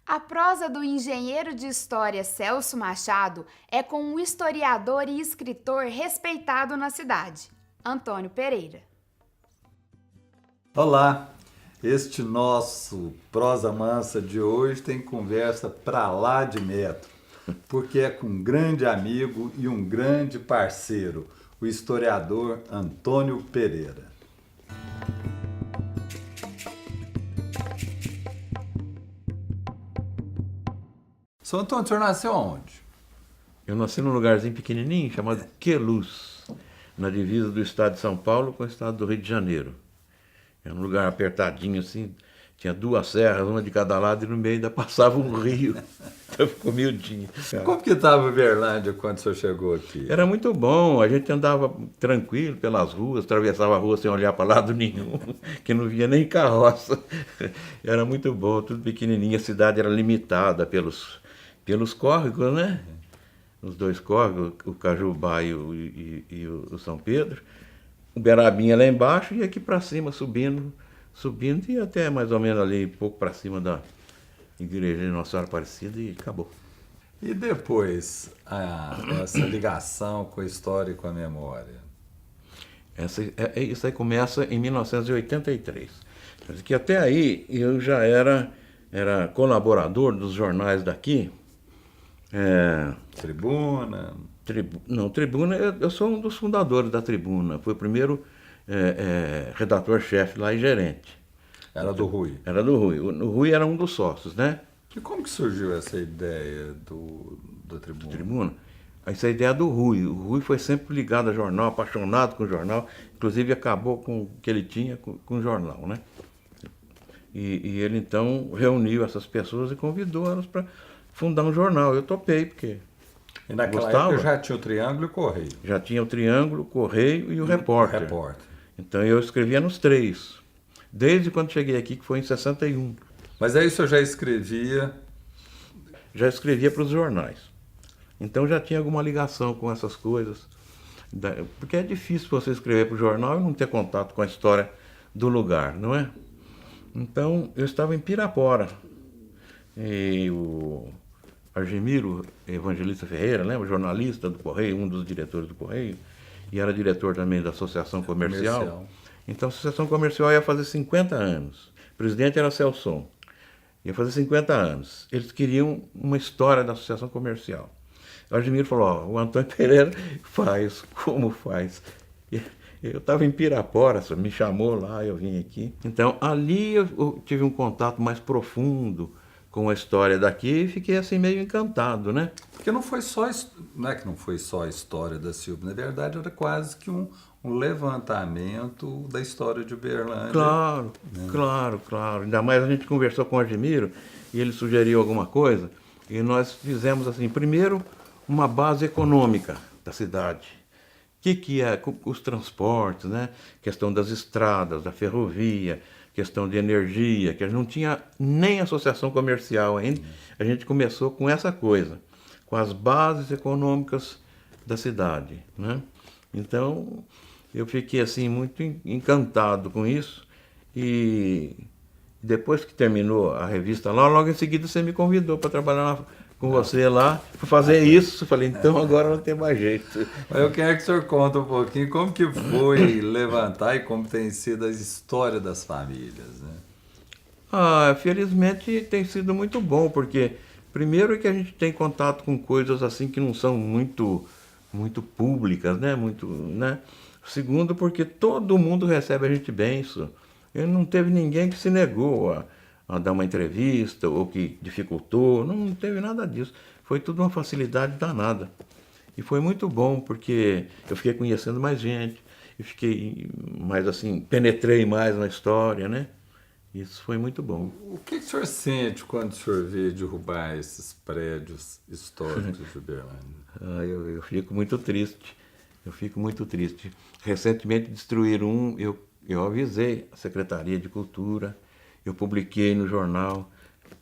A prosa do engenheiro de história Celso Machado é com um historiador e escritor respeitado na cidade, Antônio Pereira. Olá, este nosso Prosa Mansa de hoje tem conversa pra lá de metro, porque é com um grande amigo e um grande parceiro, o historiador Antônio Pereira. Seu Antônio, o senhor nasceu onde? Eu nasci num lugarzinho pequenininho chamado Queluz, na divisa do estado de São Paulo com o estado do Rio de Janeiro. Era um lugar apertadinho assim, tinha duas serras, uma de cada lado, e no meio ainda passava um rio. Então ficou miudinho. Como que estava Uberlândia quando o senhor chegou aqui? Era muito bom, a gente andava tranquilo pelas ruas, atravessava a rua sem olhar para lado nenhum, que não via nem carroça. Era muito bom, tudo pequenininho, a cidade era limitada pelos córregos, né? Os dois córregos, o Cajubá e o São Pedro. O Berabinha lá embaixo e aqui para cima, subindo, e até mais ou menos ali, um pouco para cima da igreja de Nossa Senhora Aparecida e acabou. E depois, essa ligação com a história e com a memória? Isso aí começa em 1983. Que até aí eu já era colaborador dos jornais daqui. Tribuna? Tribuna, eu sou um dos fundadores da Tribuna. Fui o primeiro redator-chefe lá e gerente. Era do Rui? Era do Rui. O Rui era um dos sócios, né? E como que surgiu essa ideia da Tribuna? Essa ideia do Rui. O Rui foi sempre ligado a jornal, apaixonado com o jornal. Inclusive acabou com o que ele tinha com o jornal, né? E ele então reuniu essas pessoas e convidou elas para fundar um jornal. Eu topei, porque E naquela gostava. época já tinha o Triângulo e o Correio? Já tinha o Triângulo, o Correio e o Repórter. Repórter. Então eu escrevia nos três. Desde quando cheguei aqui, que foi em 61. Mas aí o senhor já escrevia? Já escrevia para os jornais. Então já tinha alguma ligação com essas coisas. Porque é difícil você escrever para o jornal e não ter contato com a história do lugar, não é? Então eu estava em Pirapora. E o Argemiro Evangelista Ferreira, lembra? Jornalista do Correio, um dos diretores do Correio. E era diretor também da Associação Comercial. Então a Associação Comercial ia fazer 50 anos. O presidente era Celson. Ia fazer 50 anos. Eles queriam uma história da Associação Comercial. O Argemiro falou, o Antônio Pereira faz, como faz? Eu estava em Pirapora, me chamou lá, eu vim aqui. Então ali eu tive um contato mais profundo com a história daqui e fiquei assim meio encantado, né? Porque não é que não foi só a história da Silva, na verdade era quase que um levantamento da história de Uberlândia. Claro, né? claro. Ainda mais a gente conversou com o Argemiro e ele sugeriu alguma coisa e nós fizemos assim, primeiro uma base econômica da cidade. O que é os transportes, né? Questão das estradas, da ferrovia, questão de energia, que a gente não tinha nem associação comercial ainda. A gente começou com essa coisa, com as bases econômicas da cidade, né? Então, eu fiquei assim muito encantado com isso e depois que terminou a revista lá, logo em seguida você me convidou para trabalhar com você lá, para fazer isso. Eu falei, então agora não tem mais jeito. Mas eu quero que o senhor conte um pouquinho como que foi levantar e como tem sido a história das famílias, né? Felizmente tem sido muito bom, porque primeiro é que a gente tem contato com coisas assim que não são muito públicas, né? Né? Segundo, porque todo mundo recebe a gente bem, isso. E não teve ninguém que se negou a dar uma entrevista ou que dificultou, não teve nada disso. Foi tudo uma facilidade danada. E foi muito bom, porque eu fiquei conhecendo mais gente, e fiquei mais assim, penetrei mais na história, né? Isso foi muito bom. O que o senhor sente quando o senhor vê derrubar esses prédios históricos de Uberlândia? Eu fico muito triste. Recentemente destruíram um, eu avisei a Secretaria de Cultura, eu publiquei no jornal.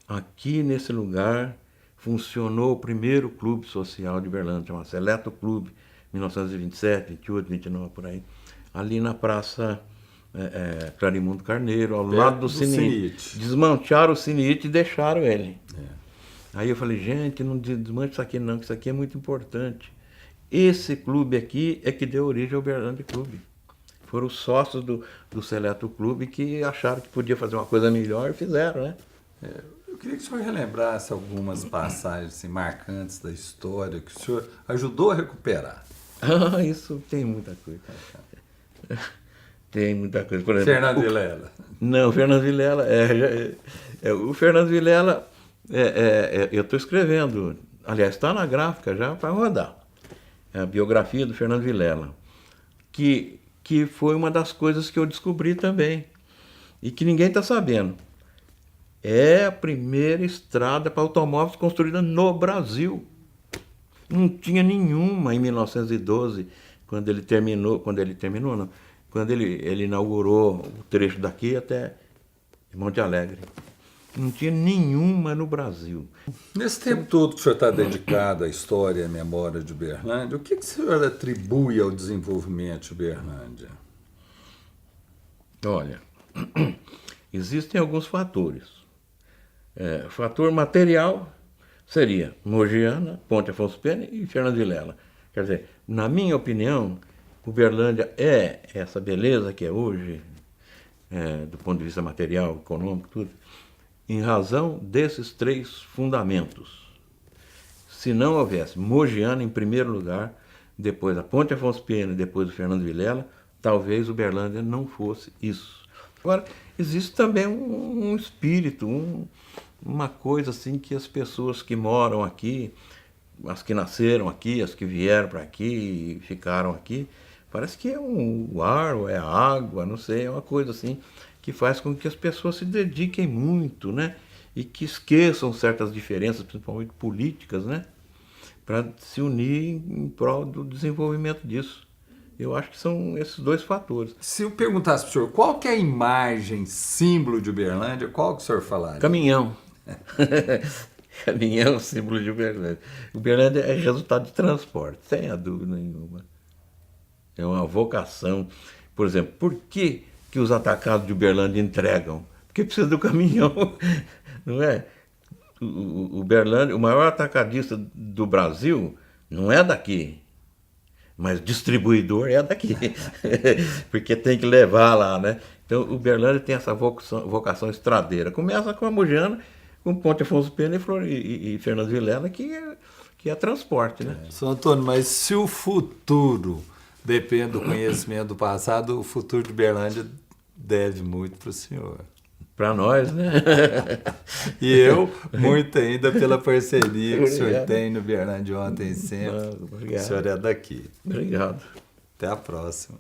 Aqui nesse lugar funcionou o primeiro clube social de Uberlândia, chamado Seleto Clube, 1927, 28, 29, por aí. Ali na Praça Clarimundo Carneiro, ao lado do Cinite. Desmancharam o Cinite e deixaram ele. Aí eu falei, gente, não desmanche isso aqui não, que isso aqui é muito importante. Esse clube aqui é que deu origem ao Uberlândia Clube. Foram os sócios do Seleto Clube que acharam que podia fazer uma coisa melhor e fizeram, né? Eu queria que o senhor relembrasse algumas passagens assim, marcantes da história que o senhor ajudou a recuperar. Ah, isso tem muita coisa. Tem muita coisa. Por exemplo, Fernando Vilela. Não, o Fernando Vilela. O Fernando Vilela, eu estou escrevendo, aliás, está na gráfica já para rodar. É a biografia do Fernando Vilela, que foi uma das coisas que eu descobri também, e que ninguém está sabendo. É a primeira estrada para automóveis construída no Brasil. Não tinha nenhuma em 1912, quando ele inaugurou o trecho daqui até Monte Alegre. Não tinha nenhuma no Brasil. Nesse tempo todo que o senhor está dedicado à história e à memória de Uberlândia, o que o senhor atribui ao desenvolvimento de Uberlândia? Olha, existem alguns fatores. Fator material seria Mogiana, Ponte Afonso Pena e Fernando Vilela. Quer dizer, na minha opinião, Uberlândia é essa beleza que é hoje, do ponto de vista material, econômico, tudo, em razão desses três fundamentos. Se não houvesse Mogiana em primeiro lugar, depois a Ponte Afonso Pena e depois o Fernando Vilela, talvez Uberlândia não fosse isso. Agora, existe também um espírito, uma coisa assim que as pessoas que moram aqui, as que nasceram aqui, as que vieram para aqui e ficaram aqui, parece que é o ar ou é a água, não sei, é uma coisa assim que faz com que as pessoas se dediquem muito, né? E que esqueçam certas diferenças, principalmente políticas, né? Para se unir em prol do desenvolvimento disso. Eu acho que são esses dois fatores. Se eu perguntasse para o senhor qual que é a imagem, símbolo de Uberlândia, qual que o senhor falaria? Caminhão. Caminhão, símbolo de Uberlândia. Uberlândia é resultado de transporte, sem a dúvida nenhuma. É uma vocação. Por exemplo, por que os atacados de Uberlândia entregam? Porque precisa do caminhão, não é? O Uberlândia, o maior atacadista do Brasil, não é daqui, mas distribuidor é daqui, porque tem que levar lá, né? Então, o Uberlândia tem essa vocação estradeira. Começa com a Mogiana, com Ponte Afonso Pena e Fernando Vilela, que é transporte, né? Sr. Antônio, mas se o futuro depende do conhecimento do passado, o futuro de Uberlândia deve muito para o senhor. Para nós, né? E eu, muito ainda pela parceria que o senhor tem no Uberlândia Ontem e Sempre. Obrigado. O senhor é daqui. Obrigado. Até a próxima.